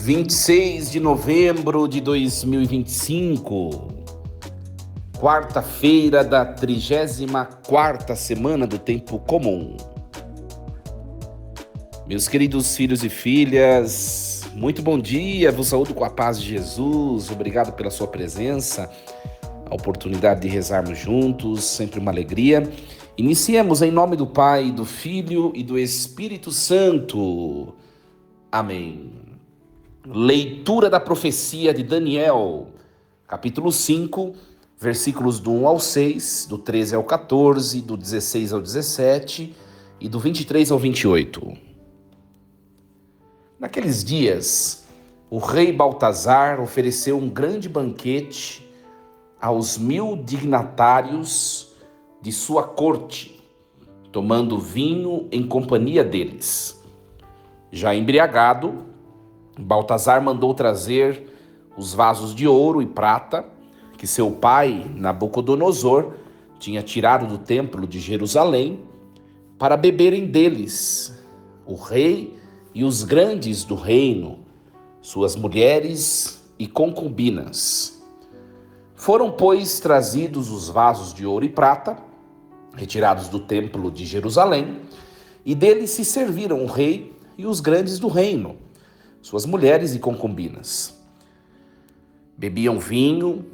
26 de novembro de 2025, quarta-feira da 34ª semana do Tempo Comum. Meus queridos filhos e filhas, muito bom dia, vos saúdo com a paz de Jesus, obrigado pela sua presença, a oportunidade de rezarmos juntos, sempre uma alegria. Iniciemos em nome do Pai, do Filho e do Espírito Santo. Amém. Leitura da profecia de Daniel, capítulo 5, versículos do 1 ao 6, do 13 ao 14, do 16 ao 17 e do 23 ao 28. Naqueles dias, o rei Baltazar ofereceu um grande banquete aos 1000 dignatários de sua corte, tomando vinho em companhia deles. Já embriagado, Baltazar mandou trazer os vasos de ouro e prata que seu pai, Nabucodonosor, tinha tirado do templo de Jerusalém para beberem deles o rei e os grandes do reino, suas mulheres e concubinas. Foram, pois, trazidos os vasos de ouro e prata, retirados do templo de Jerusalém, e deles se serviram o rei e os grandes do reino, suas mulheres e concubinas. Bebiam vinho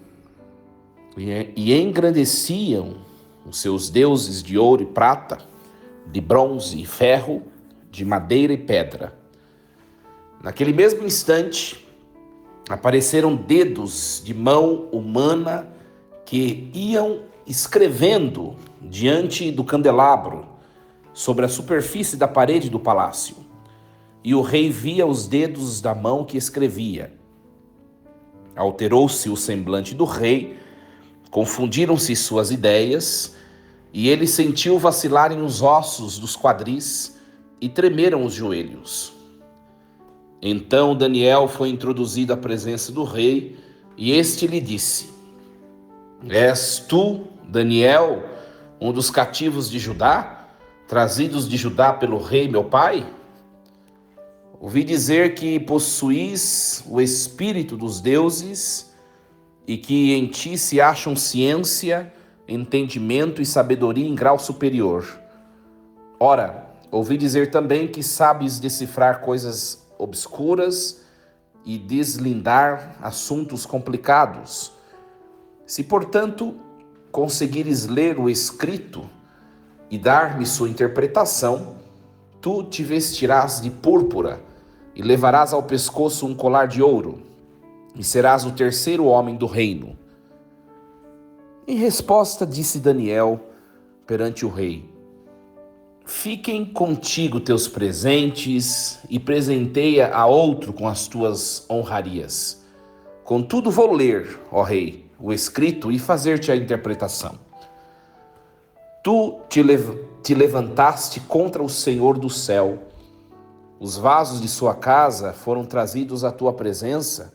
e engrandeciam os seus deuses de ouro e prata, de bronze e ferro, de madeira e pedra. Naquele mesmo instante, apareceram dedos de mão humana que iam escrevendo diante do candelabro, sobre a superfície da parede do palácio. E o rei via os dedos da mão que escrevia. Alterou-se o semblante do rei, confundiram-se suas ideias, e ele sentiu vacilarem os ossos dos quadris e tremeram os joelhos. Então Daniel foi introduzido à presença do rei, e este lhe disse: És tu, Daniel, um dos cativos de Judá, trazidos de Judá pelo rei meu pai? Ouvi dizer que possuís o espírito dos deuses e que em ti se acham ciência, entendimento e sabedoria em grau superior. Ora, ouvi dizer também que sabes decifrar coisas obscuras e deslindar assuntos complicados. Se, portanto, conseguires ler o escrito e dar-me sua interpretação, tu te vestirás de púrpura e levarás ao pescoço um colar de ouro, e serás o terceiro homem do reino. Em resposta, disse Daniel perante o rei: Fiquem contigo teus presentes e presenteia a outro com as tuas honrarias. Contudo, vou ler, ó rei, o escrito e fazer-te a interpretação. Tu te levantaste contra o Senhor do céu. Os vasos de sua casa foram trazidos à tua presença,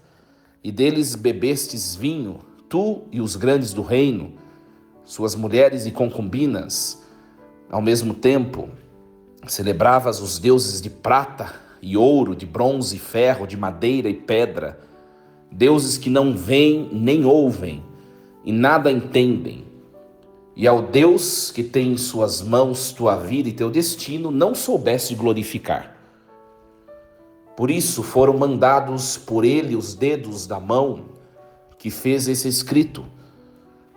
e deles bebestes vinho, tu e os grandes do reino, suas mulheres e concubinas. Ao mesmo tempo, celebravas os deuses de prata e ouro, de bronze e ferro, de madeira e pedra, deuses que não veem nem ouvem e nada entendem. E ao Deus que tem em suas mãos tua vida e teu destino, não soubeste glorificar. Por isso foram mandados por ele os dedos da mão que fez esse escrito.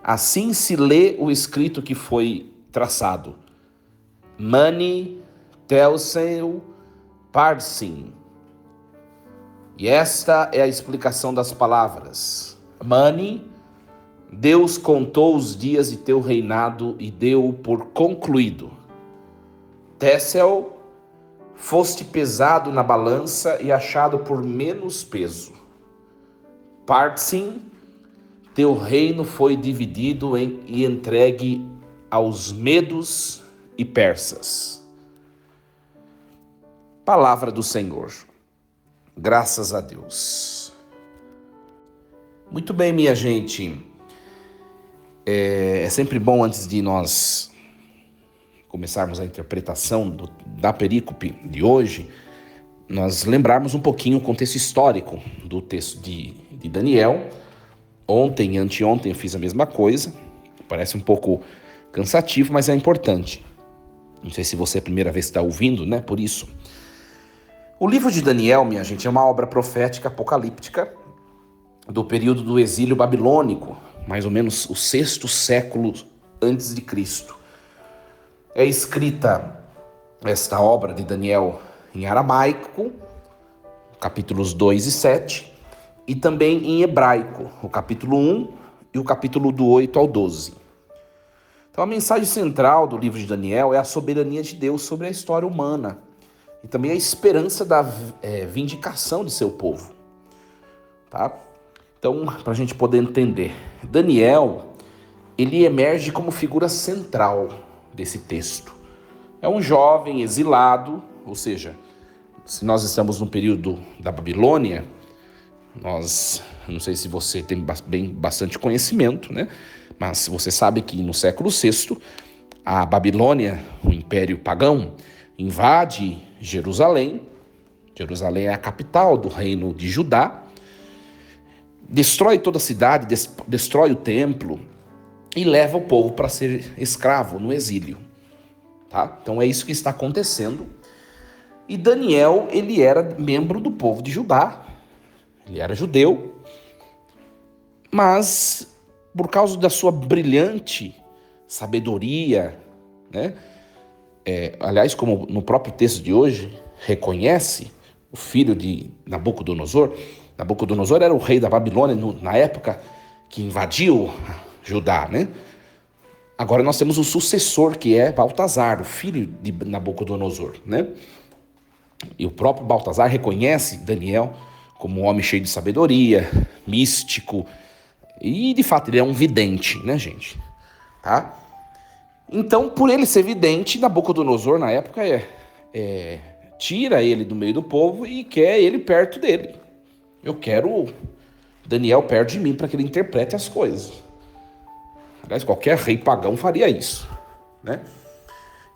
Assim se lê o escrito que foi traçado. Mani Telseu Parsin. E esta é a explicação das palavras. Mani, Deus contou os dias de teu reinado e deu por concluído. Tessel, foste pesado na balança e achado por menos peso. Parsin, teu reino foi dividido e entregue aos medos e persas. Palavra do Senhor. Graças a Deus. Muito bem, minha gente. É sempre bom, antes de nós começarmos a interpretação da perícope de hoje, nós lembrarmos um pouquinho o contexto histórico do texto de Daniel. Ontem e anteontem eu fiz a mesma coisa. Parece um pouco cansativo, mas é importante. Não sei se você é a primeira vez que está ouvindo, né? Por isso. O livro de Daniel, minha gente, é uma obra profética apocalíptica do período do exílio babilônico, mais ou menos o 6º século antes de Cristo. É escrita esta obra de Daniel em aramaico, capítulos 2 e 7, e também em hebraico, o capítulo 1 e o capítulo do 8 ao 12. Então a mensagem central do livro de Daniel é a soberania de Deus sobre a história humana e também a esperança da vindicação de seu povo. Tá? Então, para a gente poder entender, Daniel, ele emerge como figura central desse texto. É um jovem exilado, ou seja, se nós estamos no período da Babilônia, não sei se você tem bastante conhecimento, né? Mas você sabe que no século VI, a Babilônia, o Império Pagão, invade Jerusalém. Jerusalém é a capital do reino de Judá. Destrói toda a cidade, destrói o templo e leva o povo para ser escravo no exílio. Tá? Então é isso que está acontecendo. E Daniel, ele era membro do povo de Judá. Ele era judeu. Mas, por causa da sua brilhante sabedoria, né? Aliás, como no próprio texto de hoje, reconhece o filho de Nabucodonosor. Nabucodonosor era o rei da Babilônia na época que invadiu Judá, né? Agora nós temos o sucessor, que é Baltazar, o filho de Nabucodonosor, né? E o próprio Baltazar reconhece Daniel como um homem cheio de sabedoria, místico, e de fato ele é um vidente, né, gente? Tá? Então, por ele ser vidente, Nabucodonosor, na época, tira ele do meio do povo e quer ele perto dele. Eu quero Daniel perto de mim para que ele interprete as coisas. Aliás, qualquer rei pagão faria isso, né?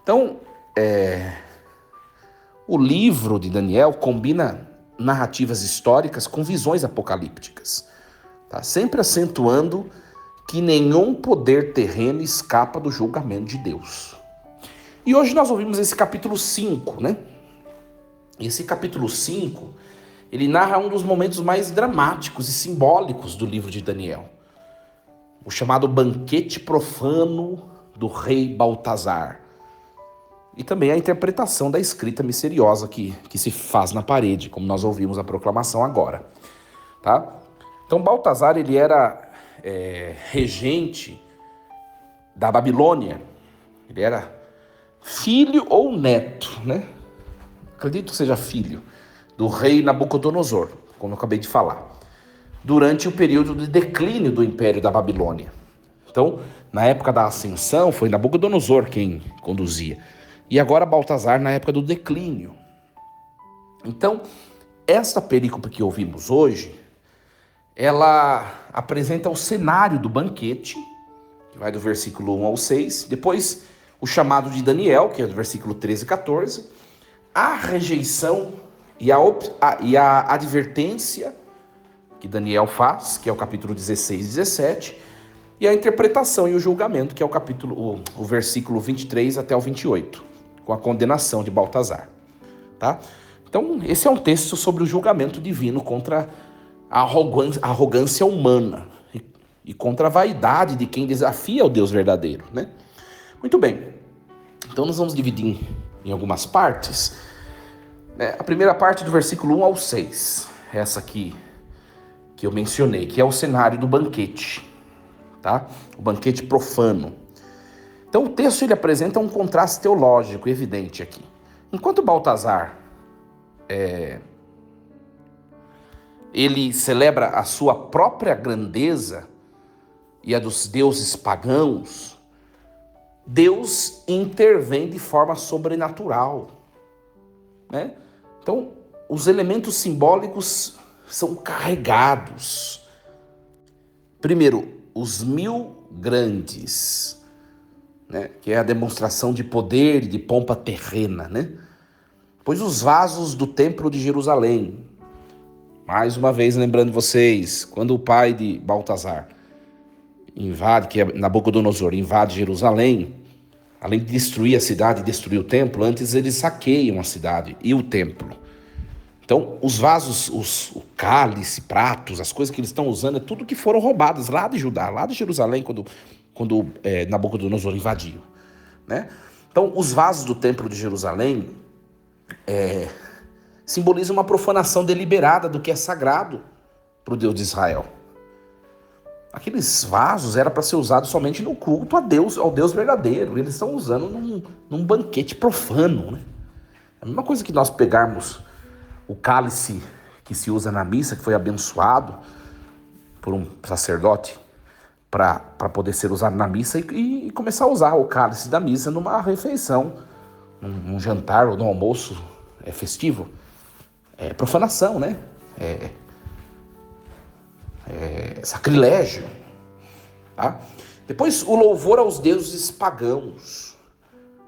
Então, o livro de Daniel combina narrativas históricas com visões apocalípticas, tá? Sempre acentuando que nenhum poder terreno escapa do julgamento de Deus. E hoje nós ouvimos esse capítulo 5, né? Esse capítulo 5, ele narra um dos momentos mais dramáticos e simbólicos do livro de Daniel. O chamado banquete profano do rei Baltazar. E também a interpretação da escrita misteriosa que se faz na parede, como nós ouvimos a proclamação agora. Tá? Então Baltazar, ele era regente da Babilônia. Ele era filho ou neto, né? Acredito que seja filho do rei Nabucodonosor, como eu acabei de falar, durante o período de declínio do Império da Babilônia. Então, na época da ascensão, foi Nabucodonosor quem conduzia. E agora Baltazar na época do declínio. Então, esta perícope que ouvimos hoje, ela apresenta o cenário do banquete, que vai do versículo 1 ao 6, depois o chamado de Daniel, que é do versículo 13 e 14, a rejeição e a advertência que Daniel faz, que é o capítulo 16 e 17, e a interpretação e o julgamento, que é o versículo 23 até o 28, com a condenação de Baltazar. Tá? Então, esse é um texto sobre o julgamento divino contra a arrogância humana e contra a vaidade de quem desafia o Deus verdadeiro, né? Muito bem, então nós vamos dividir em algumas partes. A primeira parte do versículo 1 ao 6, essa aqui que eu mencionei, que é o cenário do banquete, tá? O banquete profano. Então o texto ele apresenta um contraste teológico evidente aqui. Enquanto Baltazar ele celebra a sua própria grandeza e a dos deuses pagãos, Deus intervém de forma sobrenatural, né? Então, os elementos simbólicos são carregados. Primeiro, os 1000 grandes, né? Que é a demonstração de poder e de pompa terrena, né? pois os vasos do templo de Jerusalém, mais uma vez lembrando vocês, quando o pai de Baltazar invade, que é Nabucodonosor, invade Jerusalém, além de destruir a cidade e destruir o templo, antes eles saqueiam a cidade e o templo. Então, os vasos, o cálice, pratos, as coisas que eles estão usando, é tudo que foram roubadas lá de Judá, lá de Jerusalém, quando Nabucodonosor invadiu, né? Então, os vasos do templo de Jerusalém simbolizam uma profanação deliberada do que é sagrado para o Deus de Israel. Aqueles vasos eram para ser usados somente no culto a Deus, ao Deus verdadeiro. Eles estão usando num banquete profano, né? É a mesma coisa que nós pegarmos o cálice que se usa na missa, que foi abençoado por um sacerdote para poder ser usado na missa e começar a usar o cálice da missa numa refeição, num jantar ou num almoço festivo. É profanação, né? É sacrilégio. Tá? Depois, o louvor aos deuses pagãos.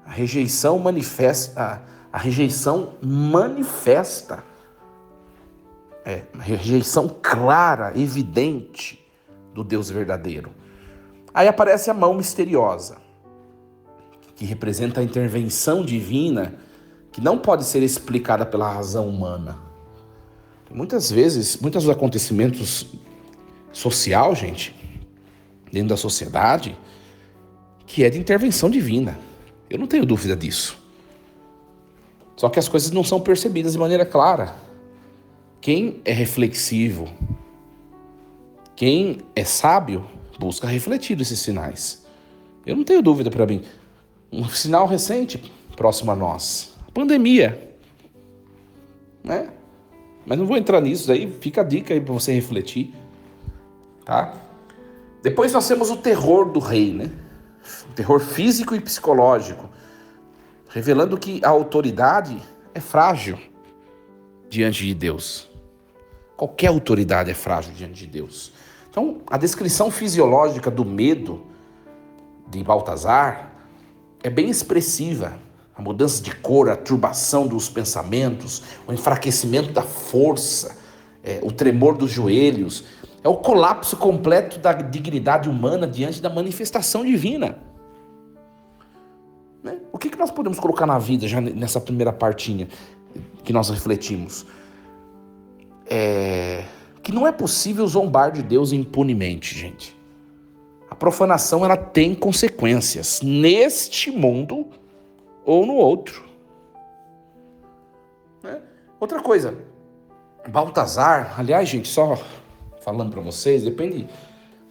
A rejeição manifesta, a rejeição clara, evidente do Deus verdadeiro. Aí aparece a mão misteriosa, que representa a intervenção divina, que não pode ser explicada pela razão humana. Muitas vezes, muitos dos acontecimentos social, gente, dentro da sociedade, que é de intervenção divina. Eu não tenho dúvida disso. Só que as coisas não são percebidas de maneira clara. Quem é reflexivo, quem é sábio, busca refletir esses sinais. Eu não tenho dúvida para mim. Um sinal recente, próximo a nós, a pandemia, né? Mas não vou entrar nisso, aí fica a dica aí para você refletir, tá? Depois nós temos o terror do rei, né? O terror físico e psicológico, revelando que a autoridade é frágil diante de Deus. Qualquer autoridade é frágil diante de Deus. Então, a descrição fisiológica do medo de Baltazar é bem expressiva. A mudança de cor, a turbação dos pensamentos, o enfraquecimento da força, o tremor dos joelhos, é o colapso completo da dignidade humana diante da manifestação divina. Né? O que nós podemos colocar na vida já nessa primeira partinha que nós refletimos? Que não é possível zombar de Deus impunemente, gente. A profanação, ela tem consequências neste mundo ou no outro. Né? Outra coisa, Baltazar, aliás, gente, só falando para vocês, depende,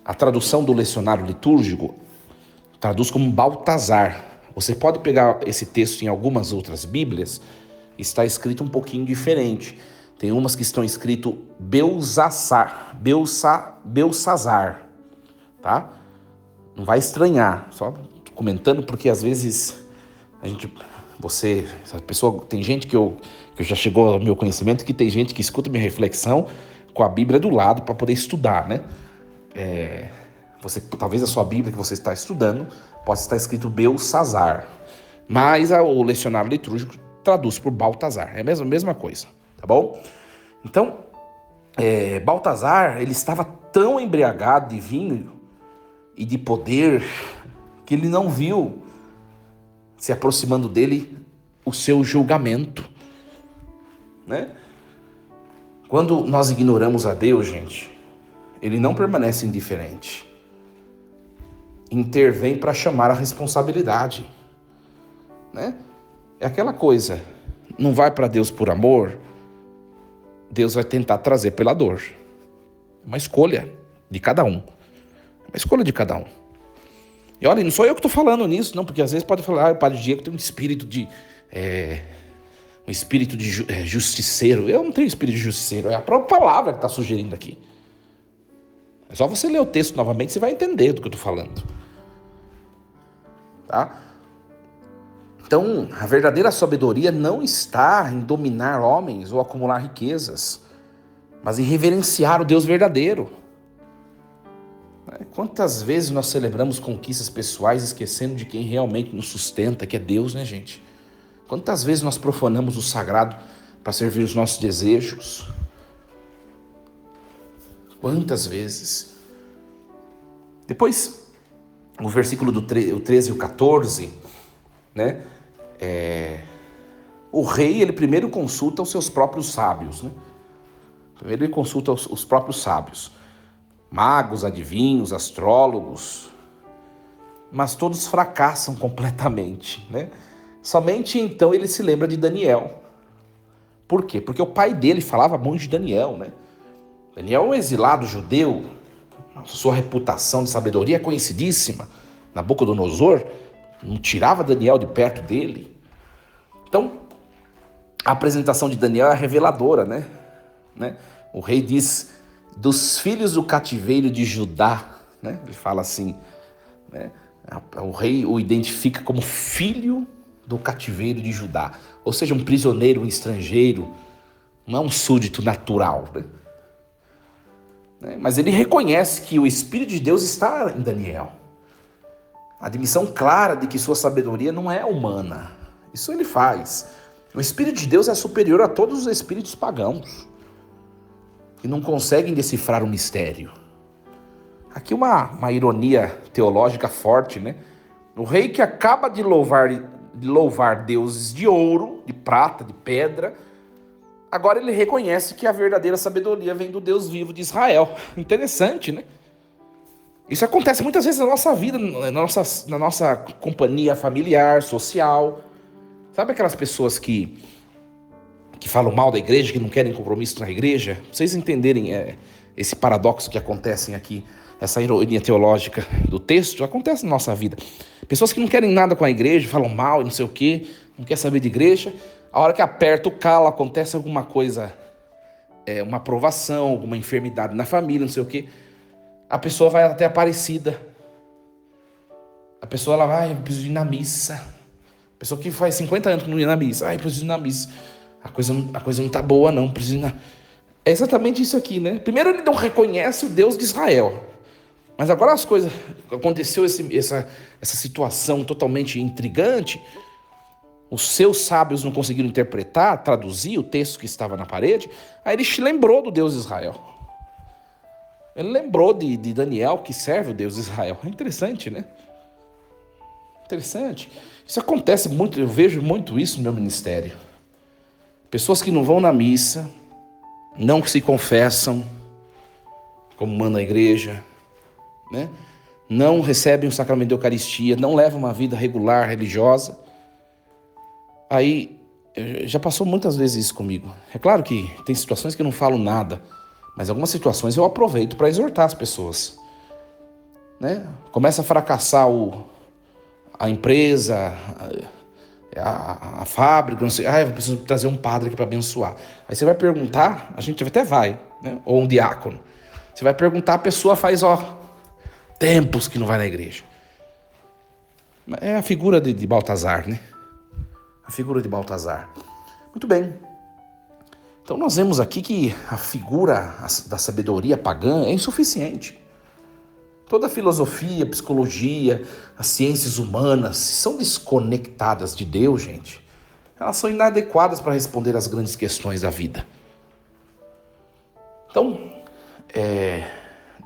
a tradução do lecionário litúrgico traduz como Baltazar. Você pode pegar esse texto em algumas outras Bíblias, está escrito um pouquinho diferente. Tem umas que estão escrito Belsassar, tá? Não vai estranhar, só comentando, porque às vezes essa pessoa, tem gente que já chegou ao meu conhecimento, que tem gente que escuta minha reflexão com a Bíblia do lado para poder estudar, né? Talvez a sua Bíblia que você está estudando possa estar escrito Belsassar, mas o lecionário litúrgico traduz por Baltazar, é a mesma coisa, tá bom? Então, Baltazar, ele estava tão embriagado de vinho e de poder que ele não viu se aproximando dele o seu julgamento, né? Quando nós ignoramos a Deus, gente, ele não permanece indiferente. Intervém para chamar a responsabilidade, né? É aquela coisa, não vai para Deus por amor, Deus vai tentar trazer pela dor. É uma escolha de cada um. É uma escolha de cada um. E olha, não sou eu que estou falando nisso, não, porque às vezes pode falar, o Padre Diego tem um espírito de justiceiro. Eu não tenho espírito de justiceiro, é a própria palavra que está sugerindo aqui. É só você ler o texto novamente, você vai entender do que eu estou falando. Tá? Então, a verdadeira sabedoria não está em dominar homens ou acumular riquezas, mas em reverenciar o Deus verdadeiro. Quantas vezes nós celebramos conquistas pessoais esquecendo de quem realmente nos sustenta, que é Deus, né, gente? Quantas vezes nós profanamos o sagrado para servir os nossos desejos? Quantas vezes? Depois, o versículo do 13 e o 14, né? O rei, ele primeiro consulta os seus próprios sábios, né? Primeiro ele consulta os próprios sábios. Magos, adivinhos, astrólogos. Mas todos fracassam completamente, né? Somente então ele se lembra de Daniel. Por quê? Porque o pai dele falava muito de Daniel, né? Daniel é um exilado judeu. Sua reputação de sabedoria é conhecidíssima. Nabucodonosor não tirava Daniel de perto dele. Então, a apresentação de Daniel é reveladora, né? O rei diz, dos filhos do cativeiro de Judá, né? Ele fala assim, né? O rei o identifica como filho do cativeiro de Judá. Ou seja, um prisioneiro, um estrangeiro, não é um súdito natural, né? Mas ele reconhece que o Espírito de Deus está em Daniel. A admissão clara de que sua sabedoria não é humana. Isso ele faz. O Espírito de Deus é superior a todos os espíritos pagãos, que não conseguem decifrar o mistério. Aqui uma ironia teológica forte, né? O rei que acaba de louvar deuses de ouro, de prata, de pedra, agora ele reconhece que a verdadeira sabedoria vem do Deus vivo de Israel. Interessante, né? Isso acontece muitas vezes na nossa vida, na nossa companhia familiar, social. Sabe aquelas pessoas que falam mal da igreja, que não querem compromisso na igreja? Pra vocês entenderem esse paradoxo que acontece aqui, essa ironia teológica do texto, acontece na nossa vida. Pessoas que não querem nada com a igreja, falam mal e não sei o quê, não quer saber de igreja. A hora que aperta o calo, acontece alguma coisa, uma aprovação, alguma enfermidade na família, não sei o quê. A pessoa vai até Aparecida. A pessoa ela vai, eu preciso ir na missa. A pessoa que faz 50 anos que não ia na missa. Eu preciso ir na missa. A coisa não tá boa, não. Preciso ir na... É exatamente isso aqui, né? Primeiro ele não reconhece o Deus de Israel. Mas agora as coisas... Aconteceu essa situação totalmente intrigante. Os seus sábios não conseguiram interpretar, traduzir o texto que estava na parede. Aí ele se lembrou do Deus de Israel. Ele lembrou de Daniel, que serve o Deus de Israel. É interessante, né? Interessante. Isso acontece muito, eu vejo muito isso no meu ministério. Pessoas que não vão na missa, não se confessam, como manda a igreja, né? Não recebem o sacramento da Eucaristia, não levam uma vida regular, religiosa. Aí, já passou muitas vezes isso comigo. É claro que tem situações que eu não falo nada, mas algumas situações eu aproveito para exortar as pessoas, né? Começa a fracassar a empresa, a fábrica, não sei, eu preciso trazer um padre aqui para abençoar. Aí você vai perguntar, a gente até vai, né? Ou um diácono. Você vai perguntar, a pessoa faz, tempos que não vai na igreja. É a figura de Baltazar, né? A figura de Baltazar. Muito bem. Então nós vemos aqui que a figura da sabedoria pagã é insuficiente. Toda a filosofia, psicologia, as ciências humanas são desconectadas de Deus, gente. Elas são inadequadas para responder às grandes questões da vida. Então,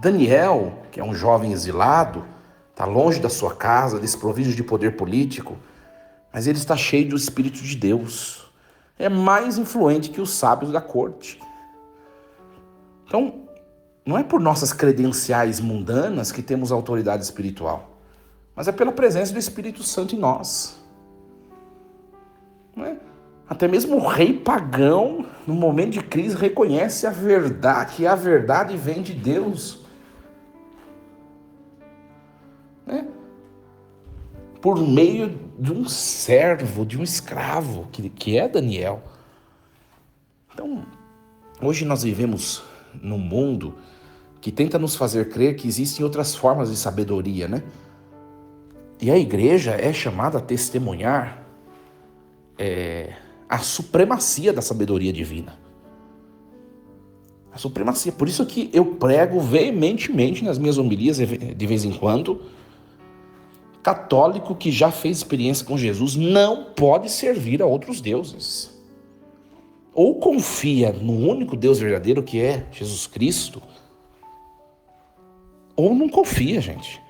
Daniel, que é um jovem exilado, está longe da sua casa, desprovido de poder político, mas ele está cheio do Espírito de Deus. É mais influente que os sábios da corte. Então, não é por nossas credenciais mundanas que temos autoridade espiritual, mas é pela presença do Espírito Santo em nós. Não é? Até mesmo o rei pagão, no momento de crise, reconhece a verdade, que a verdade vem de Deus. Né? Por meio de um servo, de um escravo, que é Daniel. Então, hoje nós vivemos num mundo que tenta nos fazer crer que existem outras formas de sabedoria, né? E a igreja é chamada a testemunhar a supremacia da sabedoria divina. A supremacia. Por isso que eu prego veementemente nas minhas homilias, de vez em quando, católico que já fez experiência com Jesus não pode servir a outros deuses. Ou confia no único Deus verdadeiro, que é Jesus Cristo, ou não confia, gente.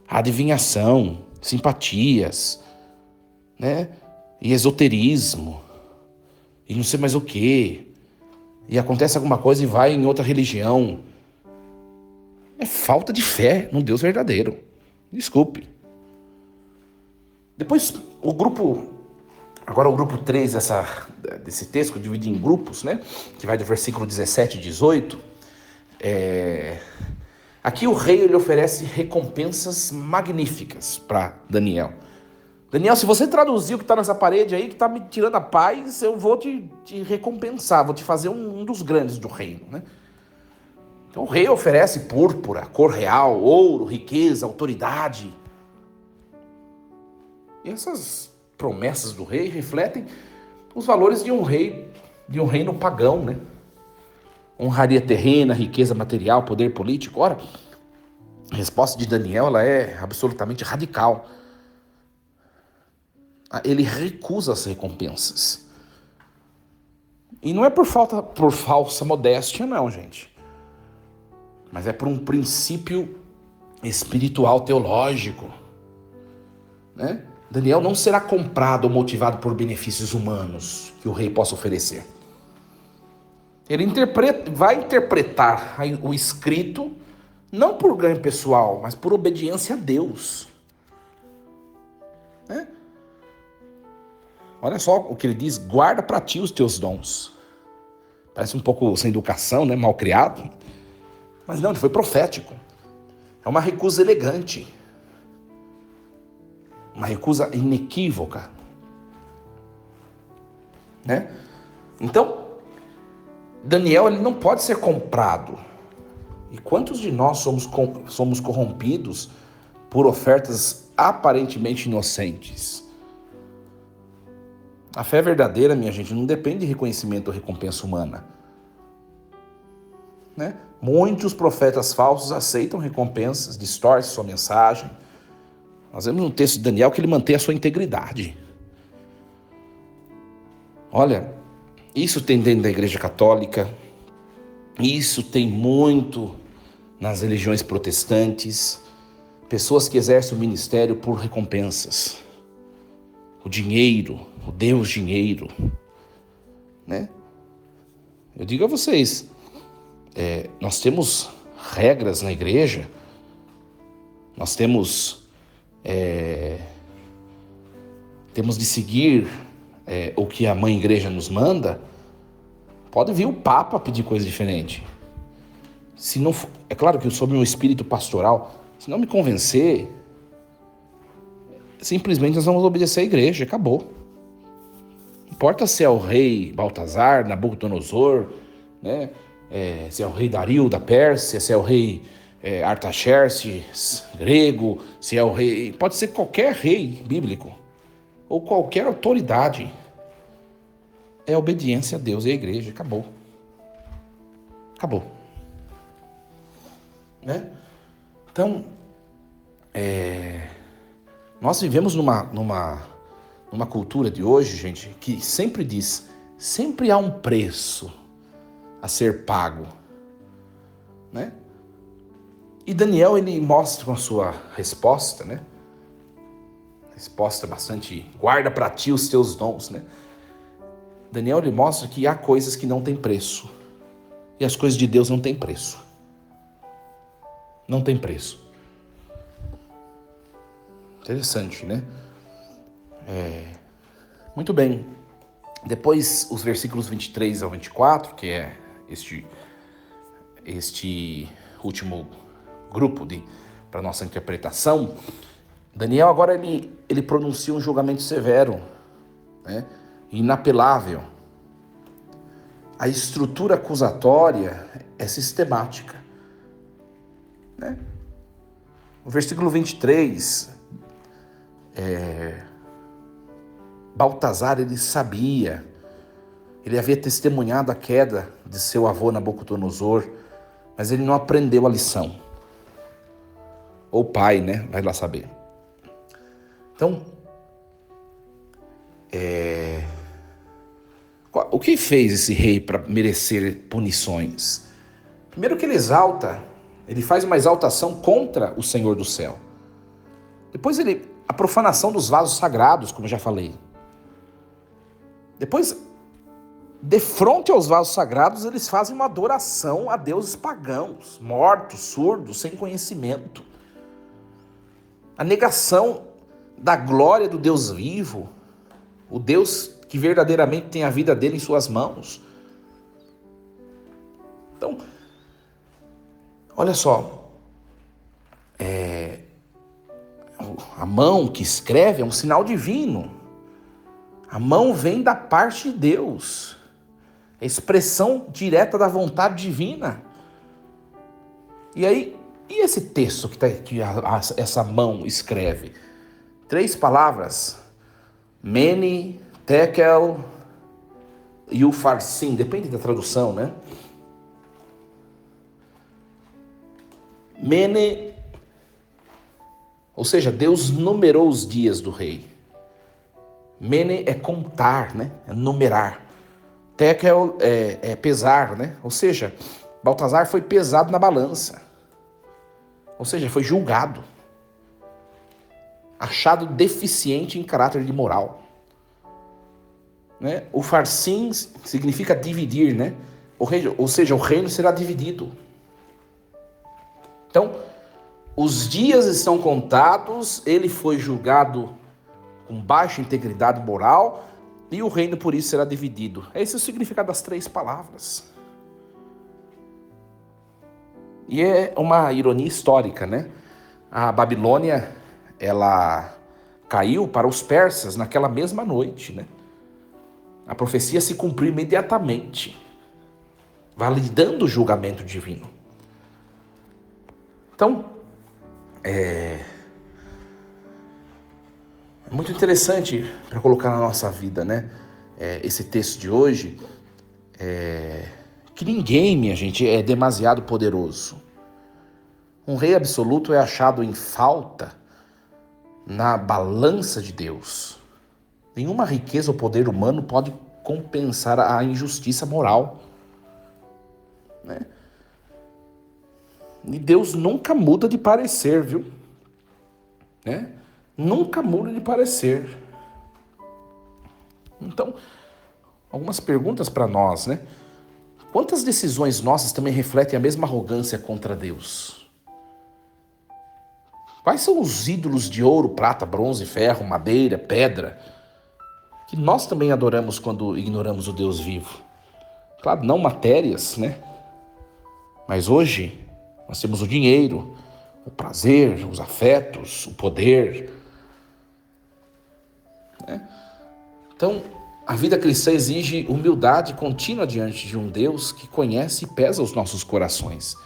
Adivinhação, simpatias, né? E esoterismo, e não sei mais o quê. E acontece alguma coisa e vai em outra religião. É falta de fé no Deus verdadeiro. Desculpe. Depois, o grupo 3 desse texto, que eu dividi em grupos, né? Que vai do versículo 17 e 18. Aqui o rei ele oferece recompensas magníficas para Daniel. Daniel, se você traduzir o que está nessa parede aí, que está me tirando a paz, eu vou te recompensar, vou te fazer um dos grandes do reino, né? Então o rei oferece púrpura, cor real, ouro, riqueza, autoridade. E essas promessas do rei refletem os valores de um reino pagão, né? Honraria terrena, riqueza material, poder político. Ora, a resposta de Daniel ela é absolutamente radical. Ele recusa as recompensas. E não é por falsa modéstia, não, gente. Mas é por um princípio espiritual, teológico, né? Daniel não será comprado ou motivado por benefícios humanos que o rei possa oferecer. Ele vai interpretar o escrito não por ganho pessoal, mas por obediência a Deus. Né? Olha só o que ele diz: guarda para ti os teus dons. Parece um pouco sem educação, né? Mal criado. Mas não, ele foi profético. É uma recusa elegante. Uma recusa inequívoca. Né? Então, Daniel ele não pode ser comprado. E quantos de nós somos corrompidos por ofertas aparentemente inocentes? A fé verdadeira, minha gente, não depende de reconhecimento ou recompensa humana. Né? Muitos profetas falsos aceitam recompensas, distorcem sua mensagem. Nós vemos no texto de Daniel que ele mantém a sua integridade. Olha, isso tem dentro da Igreja Católica, isso tem muito nas religiões protestantes, pessoas que exercem o ministério por recompensas. O dinheiro, o Deus dinheiro, né? Eu digo a vocês, nós temos regras na igreja, nós temos de seguir o que a mãe igreja nos manda. Pode vir o Papa pedir coisa diferente. Se não, é claro que sobre um espírito pastoral, se não me convencer, simplesmente nós vamos obedecer a igreja, acabou. Não importa se é o rei Baltazar, Nabucodonosor, né? Se é o rei Dario da Pérsia, se é o rei Artaxerxes grego, se é o rei... Pode ser qualquer rei bíblico, ou qualquer autoridade. É obediência a Deus e à igreja, acabou. Acabou. Né? Então, nós vivemos numa cultura de hoje, gente, que sempre há um preço a ser pago, né? E Daniel, ele mostra com a sua resposta, né? Resposta bastante, guarda para ti os teus dons, né? Daniel, ele mostra que há coisas que não têm preço. E as coisas de Deus não têm preço. Não tem preço. Interessante, né? Muito bem. Depois, os versículos 23 ao 24, que é este último grupo para nossa interpretação, Daniel agora ele pronuncia um julgamento severo, né? Inapelável. A estrutura acusatória é sistemática, né? O versículo 23, Baltazar, ele sabia, ele havia testemunhado a queda de seu avô Nabucodonosor, mas ele não aprendeu a lição. Ou pai, né? Vai lá saber. Então, o que fez esse rei para merecer punições? Primeiro que ele faz uma exaltação contra o Senhor do céu. Depois a profanação dos vasos sagrados, como eu já falei. Depois, de frente aos vasos sagrados, eles fazem uma adoração a deuses pagãos, mortos, surdos, sem conhecimento. A negação da glória do Deus vivo, o Deus que verdadeiramente tem a vida dele em suas mãos. Então, olha só, a mão que escreve é um sinal divino. A mão vem da parte de Deus. É expressão direta da vontade divina. E aí, e esse texto que essa mão escreve? 3 palavras. Mene, Tekel e Ufarsim. Depende da tradução, né? Mene, ou seja, Deus numerou os dias do rei. Mene é contar, né? É numerar. Tekel é pesar, né? Ou seja, Baltazar foi pesado na balança. Ou seja, foi julgado. Achado deficiente em caráter de moral. Né? O farsim significa dividir, né? Ou seja, o reino será dividido. Então, os dias estão contados, ele foi julgado com baixa integridade moral e o reino por isso será dividido. Esse é o significado das 3 palavras. E é uma ironia histórica, né? A Babilônia, ela caiu para os persas naquela mesma noite, né? A profecia se cumpriu imediatamente, validando o julgamento divino. Então, é muito interessante para colocar na nossa vida, né? Esse texto de hoje, que ninguém, minha gente, é demasiado poderoso. Um rei absoluto é achado em falta na balança de Deus. Nenhuma riqueza ou poder humano pode compensar a injustiça moral, né? E Deus nunca muda de parecer, viu? Né? Nunca muda de parecer. Então, algumas perguntas para nós, né? Quantas decisões nossas também refletem a mesma arrogância contra Deus? Quais são os ídolos de ouro, prata, bronze, ferro, madeira, pedra, que nós também adoramos quando ignoramos o Deus vivo? Claro, não matérias, né? Mas hoje nós temos o dinheiro, o prazer, os afetos, o poder, né? Então, a vida cristã exige humildade contínua diante de um Deus que conhece e pesa os nossos corações.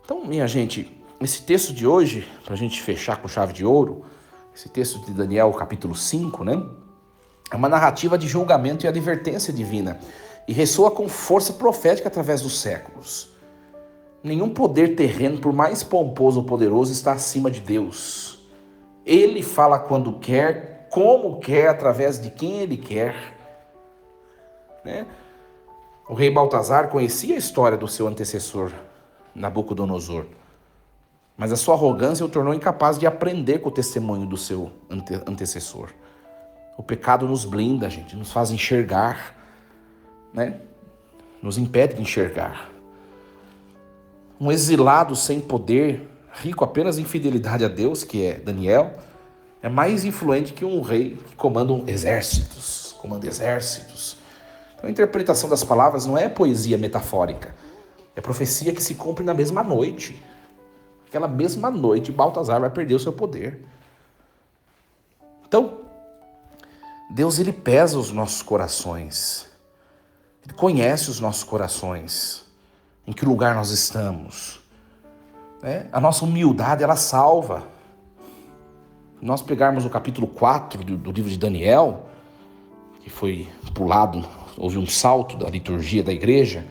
Então, minha gente, esse texto de hoje, para a gente fechar com chave de ouro, esse texto de Daniel, capítulo 5, né? É uma narrativa de julgamento e advertência divina e ressoa com força profética através dos séculos. Nenhum poder terreno, por mais pomposo ou poderoso, está acima de Deus. Ele fala quando quer, como quer, através de quem ele quer, né? O rei Baltazar conhecia a história do seu antecessor, Nabucodonosor, mas a sua arrogância o tornou incapaz de aprender com o testemunho do seu antecessor. O pecado nos blinda, gente, nos faz enxergar, né? Nos impede de enxergar. Um exilado sem poder, rico apenas em fidelidade a Deus, que é Daniel, é mais influente que um rei que comanda exércitos. Então a interpretação das palavras não é poesia metafórica, é profecia que se cumpre na mesma noite. Aquela mesma noite, Baltazar vai perder o seu poder. Então, Deus, ele pesa os nossos corações. Ele conhece os nossos corações. Em que lugar nós estamos, né? A nossa humildade, ela salva. Se nós pegarmos o capítulo 4 do livro de Daniel, que foi pulado, houve um salto da liturgia da igreja,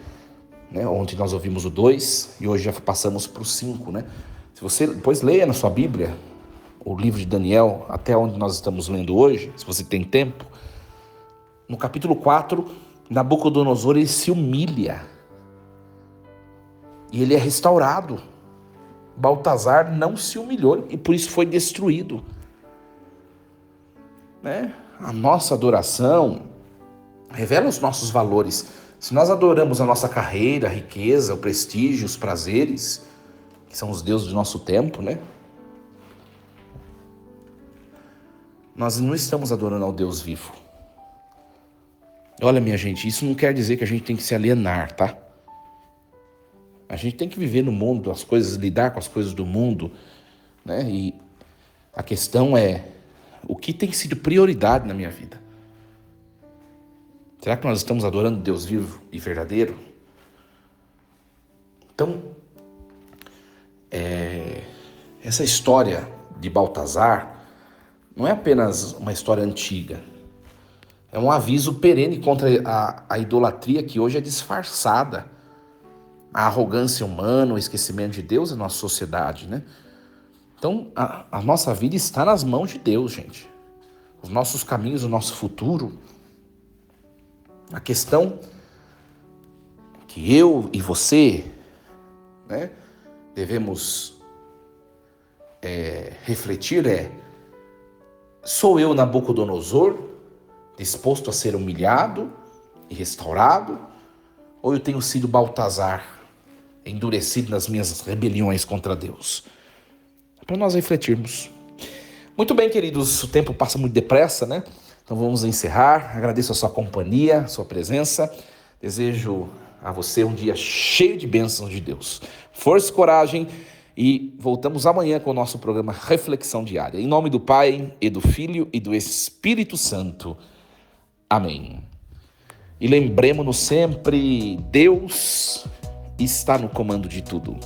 né? Ontem nós ouvimos o 2 e hoje já passamos para o 5, né? Se você depois leia na sua Bíblia o livro de Daniel, até onde nós estamos lendo hoje, se você tem tempo, no capítulo 4, Nabucodonosor ele se humilha e ele é restaurado. Baltazar não se humilhou e por isso foi destruído. Né? A nossa adoração revela os nossos valores. Se nós adoramos a nossa carreira, a riqueza, o prestígio, os prazeres, que são os deuses do nosso tempo, né? Nós não estamos adorando ao Deus vivo. Olha, minha gente, isso não quer dizer que a gente tem que se alienar, tá? A gente tem que viver no mundo, as coisas, lidar com as coisas do mundo, né? E a questão é, o que tem sido prioridade na minha vida? Será que nós estamos adorando Deus vivo e verdadeiro? Então, essa história de Baltazar não é apenas uma história antiga. É um aviso perene contra a idolatria que hoje é disfarçada. A arrogância humana, o esquecimento de Deus na nossa sociedade, né? Então, a nossa vida está nas mãos de Deus, gente. Os nossos caminhos, o nosso futuro. A questão que eu e você, né, devemos refletir sou eu, Nabucodonosor, disposto a ser humilhado e restaurado? Ou eu tenho sido Baltazar, endurecido nas minhas rebeliões contra Deus? É para nós refletirmos. Muito bem, queridos, o tempo passa muito depressa, né? Então vamos encerrar. Agradeço a sua companhia, a sua presença. Desejo a você um dia cheio de bênçãos de Deus. Força e coragem e voltamos amanhã com o nosso programa Reflexão Diária. Em nome do Pai, e do Filho e do Espírito Santo. Amém. E lembremos-nos sempre, Deus está no comando de tudo.